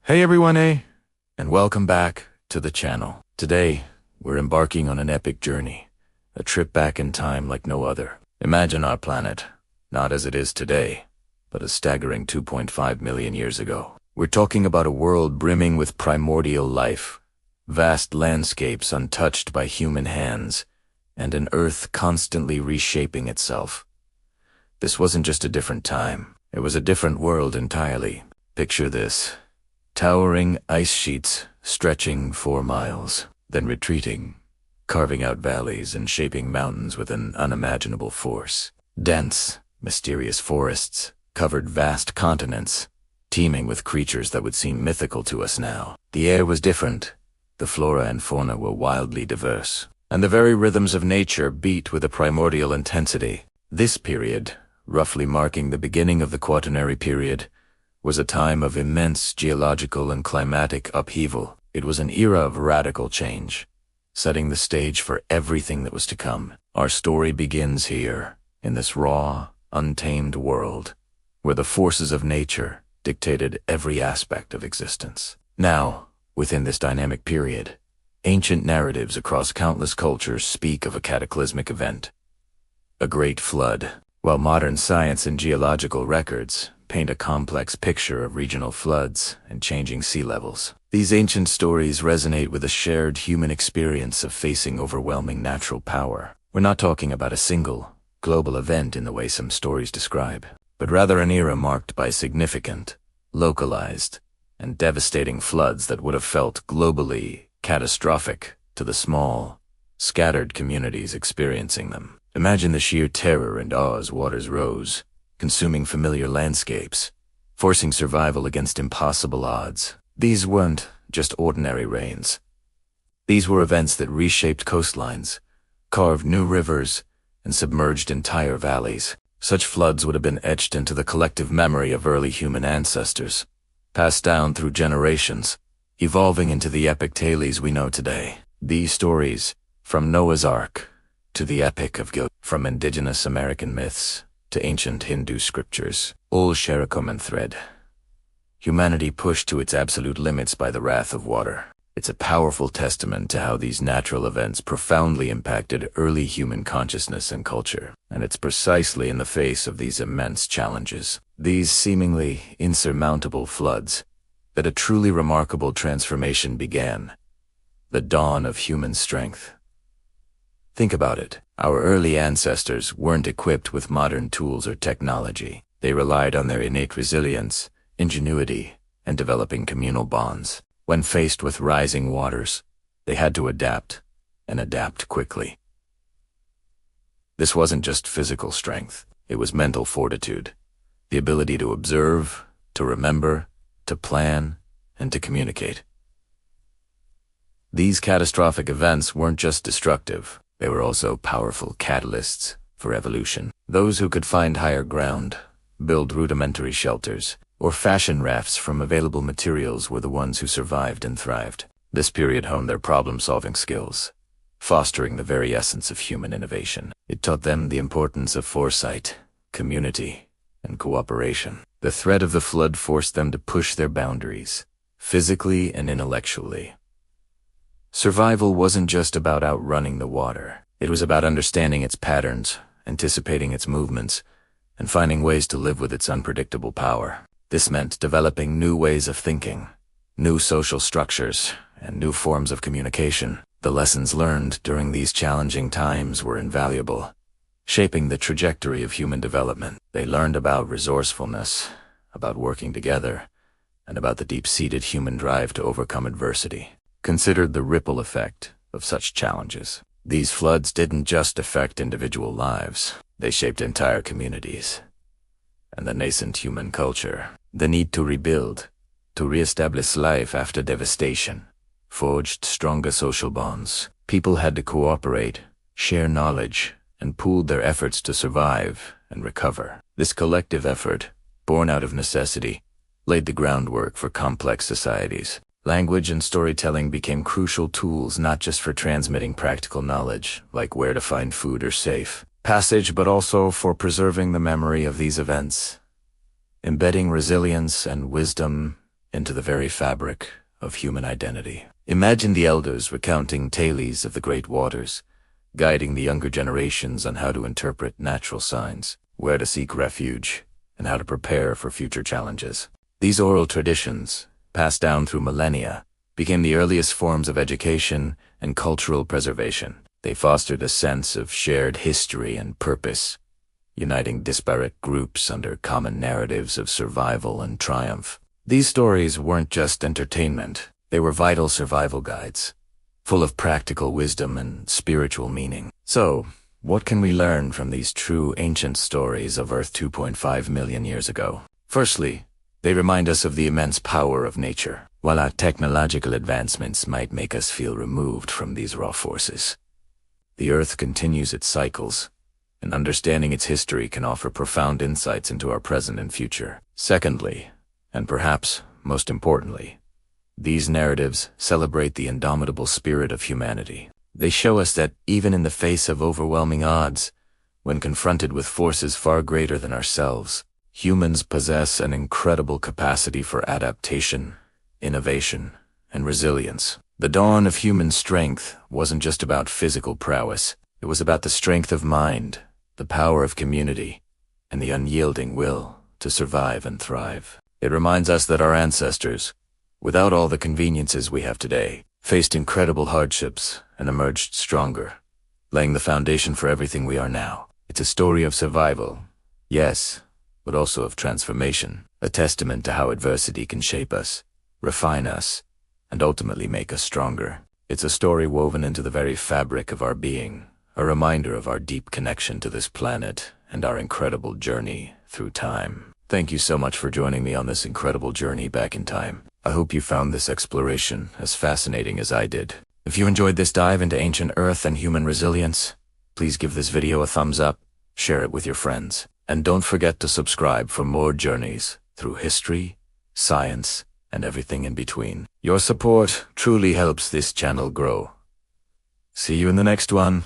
Hey everyone, and welcome back to the channel. Today, we're embarking on an epic journey, a trip back in time like no other. Imagine our planet, not as it is today, but a staggering 2.5 million years ago. We're talking about a world brimming with primordial life, vast landscapes untouched by human hands, and an Earth constantly reshaping itself. This wasn't just a different time, it was a different world entirely. Picture this. Towering ice sheets stretching 4 miles, then retreating, carving out valleys and shaping mountains with an unimaginable force. Dense, mysterious forests covered vast continents, teeming with creatures that would seem mythical to us now. The air was different, the flora and fauna were wildly diverse, and the very rhythms of nature beat with a primordial intensity. This period, roughly marking the beginning of the Quaternary period, was a time of immense geological and climatic upheaval. It was an era of radical change, setting the stage for everything that was to come. Our story begins here, in this raw, untamed world, where the forces of nature dictated every aspect of existence. Now, within this dynamic period, ancient narratives across countless cultures speak of a cataclysmic event, a great flood, while modern science and geological records paint a complex picture of regional floods and changing sea levels. These ancient stories resonate with a shared human experience of facing overwhelming natural power. We're not talking about a single, global event in the way some stories describe, but rather an era marked by significant, localized, and devastating floods that would have felt globally catastrophic to the small, scattered communities experiencing them. Imagine the sheer terror and awe as waters rose, consuming familiar landscapes, forcing survival against impossible odds. These weren't just ordinary rains. These were events that reshaped coastlines, carved new rivers, and submerged entire valleys. Such floods would have been etched into the collective memory of early human ancestors, passed down through generations, evolving into the epic tales we know today. These stories, from Noah's Ark to the Epic of Gilgamesh, from indigenous American myths to ancient Hindu scriptures, all share a common thread. Humanity pushed to its absolute limits by the wrath of water. It's a powerful testament to how these natural events profoundly impacted early human consciousness and culture. And it's precisely in the face of these immense challenges, these seemingly insurmountable floods, that a truly remarkable transformation began. The dawn of human strength. Think about it. Our early ancestors weren't equipped with modern tools or technology. They relied on their innate resilience, ingenuity, and developing communal bonds. When faced with rising waters, they had to adapt, and adapt quickly. This wasn't just physical strength, it was mental fortitude, the ability to observe, to remember, to plan, and to communicate. These catastrophic events weren't just destructive. They were also powerful catalysts for evolution. Those who could find higher ground, build rudimentary shelters, or fashion rafts from available materials were the ones who survived and thrived. This period honed their problem-solving skills, fostering the very essence of human innovation. It taught them the importance of foresight, community, and cooperation. The threat of the flood forced them to push their boundaries, physically and intellectually. Survival wasn't just about outrunning the water. It was about understanding its patterns, anticipating its movements, and finding ways to live with its unpredictable power. This meant developing new ways of thinking, new social structures, and new forms of communication. The lessons learned during these challenging times were invaluable, shaping the trajectory of human development. They learned about resourcefulness, about working together, and about the deep-seated human drive to overcome adversity. Considered the ripple effect of such challenges. These floods didn't just affect individual lives, they shaped entire communities. And the nascent human culture, the need to rebuild, to reestablish life after devastation, forged stronger social bonds. People had to cooperate, share knowledge, and pool their efforts to survive and recover. This collective effort, born out of necessity, laid the groundwork for complex societies. Language and storytelling became crucial tools not just for transmitting practical knowledge, like where to find food or safe passage, but also for preserving the memory of these events, embedding resilience and wisdom into the very fabric of human identity. Imagine the elders recounting tales of the great waters, guiding the younger generations on how to interpret natural signs, where to seek refuge, and how to prepare for future challenges. These oral traditions, passed down through millennia, became the earliest forms of education and cultural preservation. They fostered a sense of shared history and purpose, uniting disparate groups under common narratives of survival and triumph. These stories weren't just entertainment, they were vital survival guides, full of practical wisdom and spiritual meaning. So, what can we learn from these true ancient stories of Earth 2.5 million years ago? Firstly, they remind us of the immense power of nature. While our technological advancements might make us feel removed from these raw forces, the Earth continues its cycles, and understanding its history can offer profound insights into our present and future. Secondly, and perhaps most importantly, these narratives celebrate the indomitable spirit of humanity. They show us that even in the face of overwhelming odds, when confronted with forces far greater than ourselves, humans possess an incredible capacity for adaptation, innovation, and resilience. The dawn of human strength wasn't just about physical prowess. It was about the strength of mind, the power of community, and the unyielding will to survive and thrive. It reminds us that our ancestors, without all the conveniences we have today, faced incredible hardships and emerged stronger, laying the foundation for everything we are now. It's a story of survival, yes, but also of transformation, a testament to how adversity can shape us, refine us, and ultimately make us stronger. It's a story woven into the very fabric of our being, a reminder of our deep connection to this planet and our incredible journey through time. Thank you so much for joining me on this incredible journey back in time. I hope you found this exploration as fascinating as I did. If you enjoyed this dive into ancient Earth and human resilience, please give this video a thumbs up, share it with your friends, and don't forget to subscribe for more journeys through history, science, and everything in between. Your support truly helps this channel grow. See you in the next one.